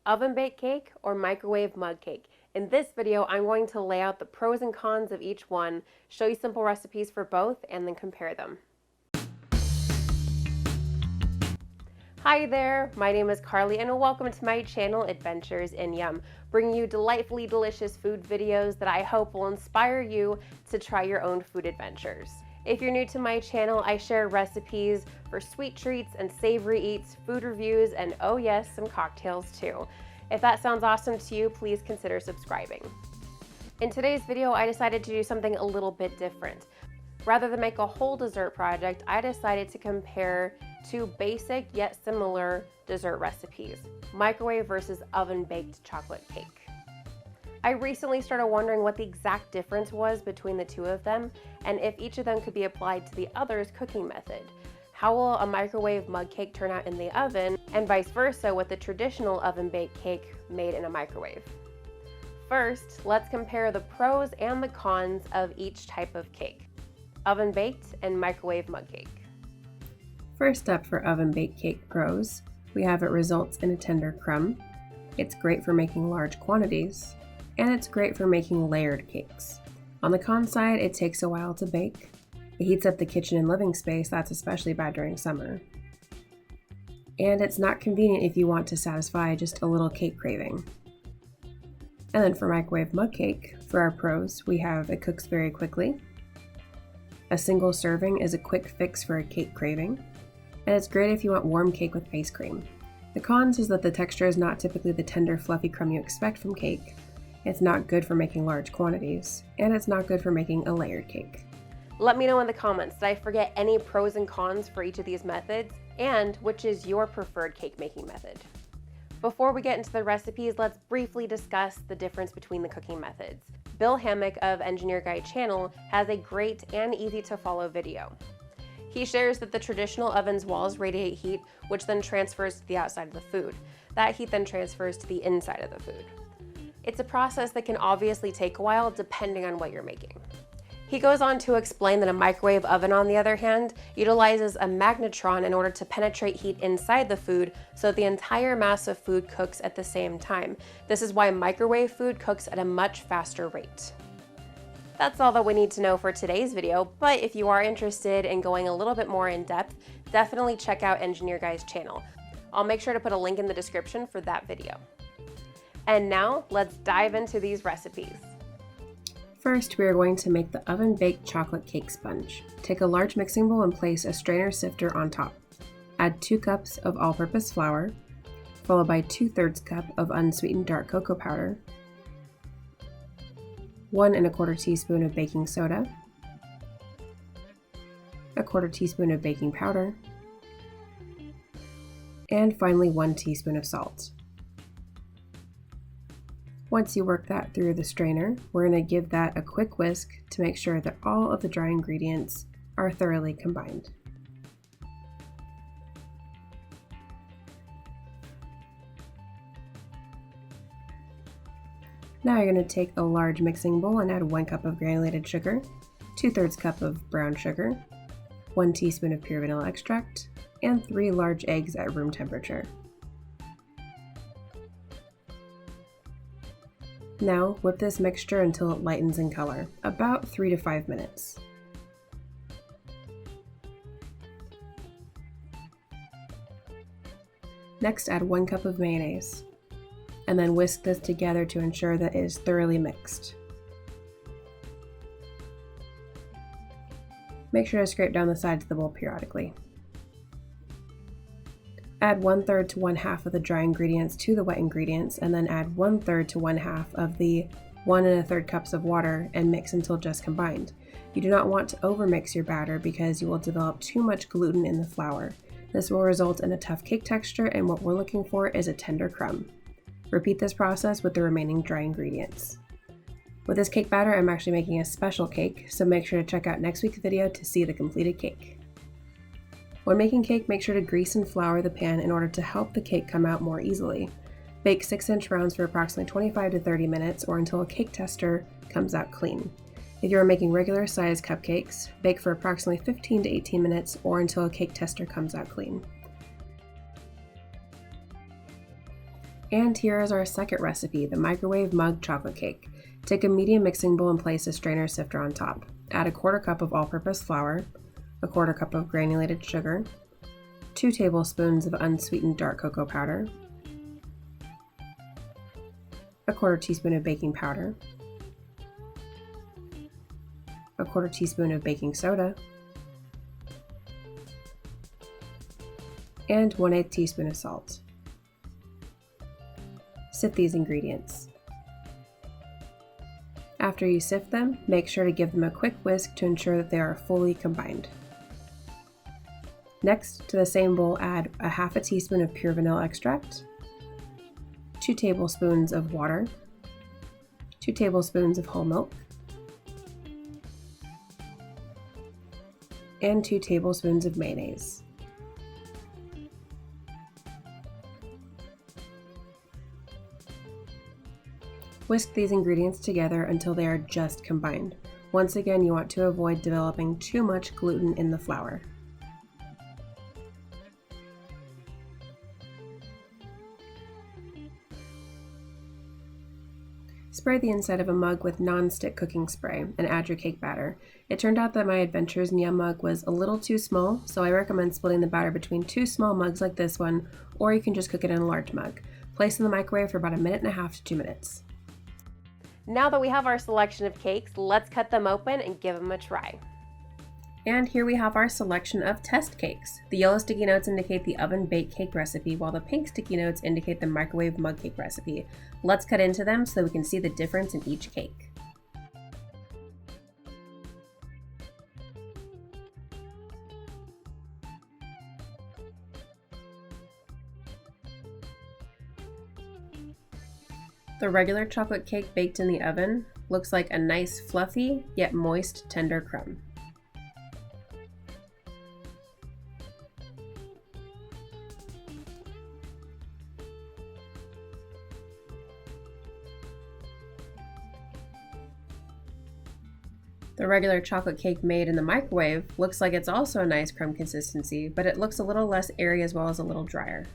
Oven baked cake or microwave mug cake. In this video, I'm going to lay out the pros and cons of each one, show you simple recipes for both, and then compare them. Hi there, my name is Carly and welcome to my channel Adventures in Yum, bringing you delightfully delicious food videos that I hope will inspire you to try your own food adventures. If you're new to my channel, I share recipes for sweet treats and savory eats, food reviews, and oh yes, some cocktails too. If that sounds awesome to you, please consider subscribing. In today's video, I decided to do something a little bit different. Rather than make a whole dessert project, I decided to compare two basic yet similar dessert recipes, microwave versus oven-baked chocolate cake. I recently started wondering what the exact difference was between the two of them and if each of them could be applied to the other's cooking method. How will a microwave mug cake turn out in the oven, and vice versa with the traditional oven-baked cake made in a microwave? First, let's compare the pros and the cons of each type of cake, oven-baked and microwave mug cake. First up for oven-baked cake pros, we have it results in a tender crumb. It's great for making large quantities, and it's great for making layered cakes. On the con side, it takes a while to bake. It heats up the kitchen and living space, that's especially bad during summer. And it's not convenient if you want to satisfy just a little cake craving. And then for microwave mug cake, for our pros, we have it cooks very quickly. A single serving is a quick fix for a cake craving. And it's great if you want warm cake with ice cream. The cons is that the texture is not typically the tender, fluffy crumb you expect from cake. It's not good for making large quantities, and it's not good for making a layered cake. Let me know in the comments, did I forget any pros and cons for each of these methods, and which is your preferred cake making method? Before we get into the recipes, let's briefly discuss the difference between the cooking methods. Bill Hammack of Engineer Guy channel has a great and easy to follow video. He shares that the traditional oven's walls radiate heat, which then transfers to the outside of the food. That heat then transfers to the inside of the food. It's a process that can obviously take a while depending on what you're making. He goes on to explain that a microwave oven, on the other hand, utilizes a magnetron in order to penetrate heat inside the food so the entire mass of food cooks at the same time. This is why microwave food cooks at a much faster rate. That's all that we need to know for today's video, but if you are interested in going a little bit more in depth, definitely check out Engineer Guy's channel. I'll make sure to put a link in the description for that video. And now, let's dive into these recipes. First, we are going to make the oven-baked chocolate cake sponge. Take a large mixing bowl and place a strainer sifter on top. Add 2 cups of all-purpose flour, followed by 2/3 cup of unsweetened dark cocoa powder, 1 1/4 teaspoon of baking soda, 1/4 teaspoon of baking powder, and finally 1 teaspoon of salt. Once you work that through the strainer, we're going to give that a quick whisk to make sure that all of the dry ingredients are thoroughly combined. Now you're going to take a large mixing bowl and add 1 cup of granulated sugar, 2/3 cup of brown sugar, 1 teaspoon of pure vanilla extract, and 3 large eggs at room temperature. Now whip this mixture until it lightens in color, about 3 to 5 minutes. Next, add 1 cup of mayonnaise, and then whisk this together to ensure that it is thoroughly mixed. Make sure to scrape down the sides of the bowl periodically. Add 1/3 to 1/2 of the dry ingredients to the wet ingredients, and then add 1/3 to 1/2 of the 1 1/3 cups of water and mix until just combined. You do not want to overmix your batter because you will develop too much gluten in the flour. This will result in a tough cake texture, and what we're looking for is a tender crumb. Repeat this process with the remaining dry ingredients. With this cake batter, I'm actually making a special cake, so make sure to check out next week's video to see the completed cake. When making cake, make sure to grease and flour the pan in order to help the cake come out more easily. Bake 6-inch rounds for approximately 25 to 30 minutes or until a cake tester comes out clean. If you are making regular size cupcakes, bake for approximately 15 to 18 minutes or until a cake tester comes out clean. And here is our second recipe, the microwave mug chocolate cake. Take a medium mixing bowl and place a strainer sifter on top. Add a 1/4 cup of all-purpose flour, a 1/4 cup of granulated sugar, 2 tablespoons of unsweetened dark cocoa powder, a 1/4 teaspoon of baking powder, a 1/4 teaspoon of baking soda, and 1/8 teaspoon of salt. Sift these ingredients. After you sift them, make sure to give them a quick whisk to ensure that they are fully combined. Next, to the same bowl, add a 1/2 teaspoon of pure vanilla extract, 2 tablespoons of water, 2 tablespoons of whole milk, and 2 tablespoons of mayonnaise. Whisk these ingredients together until they are just combined. Once again, you want to avoid developing too much gluten in the flour. Spray the inside of a mug with non-stick cooking spray and add your cake batter. It turned out that my Adventures in Yum mug was a little too small, so I recommend splitting the batter between 2 small mugs like this one, or you can just cook it in a large mug. Place in the microwave for about 1.5 to 2 minutes. Now that we have our selection of cakes, let's cut them open and give them a try. And here we have our selection of test cakes. The yellow sticky notes indicate the oven baked cake recipe, while the pink sticky notes indicate the microwave mug cake recipe. Let's cut into them so we can see the difference in each cake. The regular chocolate cake baked in the oven looks like a nice fluffy yet moist tender crumb. The regular chocolate cake made in the microwave looks like it's also a nice crumb consistency, but it looks a little less airy as well as a little drier.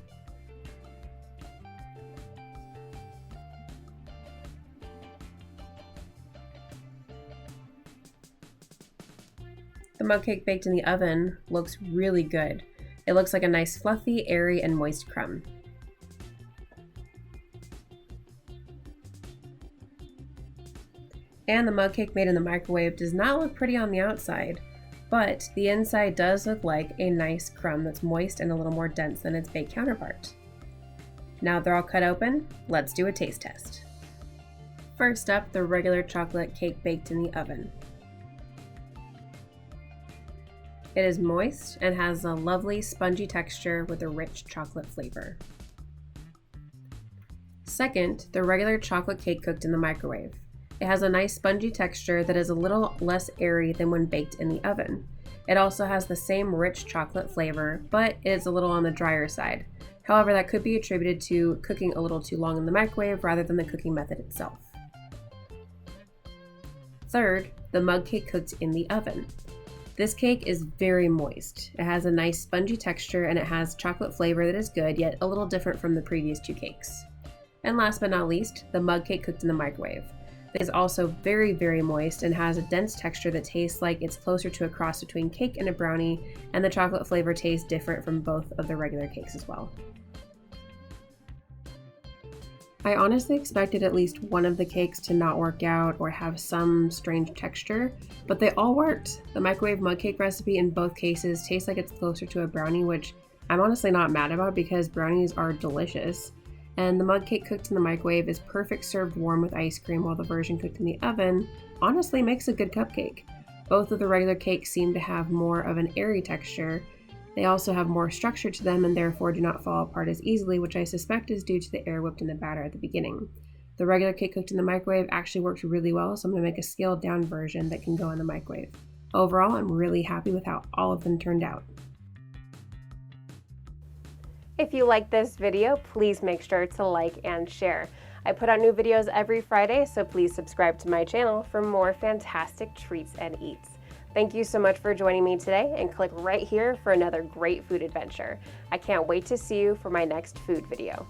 The mug cake baked in the oven looks really good. It looks like a nice fluffy, airy, and moist crumb. And the mug cake made in the microwave does not look pretty on the outside, but the inside does look like a nice crumb that's moist and a little more dense than its baked counterpart. Now they're all cut open, let's do a taste test. First up, the regular chocolate cake baked in the oven. It is moist and has a lovely spongy texture with a rich chocolate flavor. Second, the regular chocolate cake cooked in the microwave. It has a nice spongy texture that is a little less airy than when baked in the oven. It also has the same rich chocolate flavor, but it is a little on the drier side. However, that could be attributed to cooking a little too long in the microwave rather than the cooking method itself. Third, the mug cake cooked in the oven. This cake is very moist. It has a nice spongy texture and it has chocolate flavor that is good, yet a little different from the previous 2 cakes. And last but not least, the mug cake cooked in the microwave. It is also very, very moist and has a dense texture that tastes like it's closer to a cross between cake and a brownie, and the chocolate flavor tastes different from both of the regular cakes as well. I honestly expected at least one of the cakes to not work out or have some strange texture, but they all worked. The microwave mug cake recipe in both cases tastes like it's closer to a brownie, which I'm honestly not mad about because brownies are delicious. And the mug cake cooked in the microwave is perfect served warm with ice cream, while the version cooked in the oven honestly makes a good cupcake. Both of the regular cakes seem to have more of an airy texture. They also have more structure to them and therefore do not fall apart as easily, which I suspect is due to the air whipped in the batter at the beginning. The regular cake cooked in the microwave actually works really well, so I'm going to make a scaled down version that can go in the microwave. Overall, I'm really happy with how all of them turned out. If you like this video, please make sure to like and share. I put out new videos every Friday, so please subscribe to my channel for more fantastic treats and eats. Thank you so much for joining me today, and click right here for another great food adventure. I can't wait to see you for my next food video.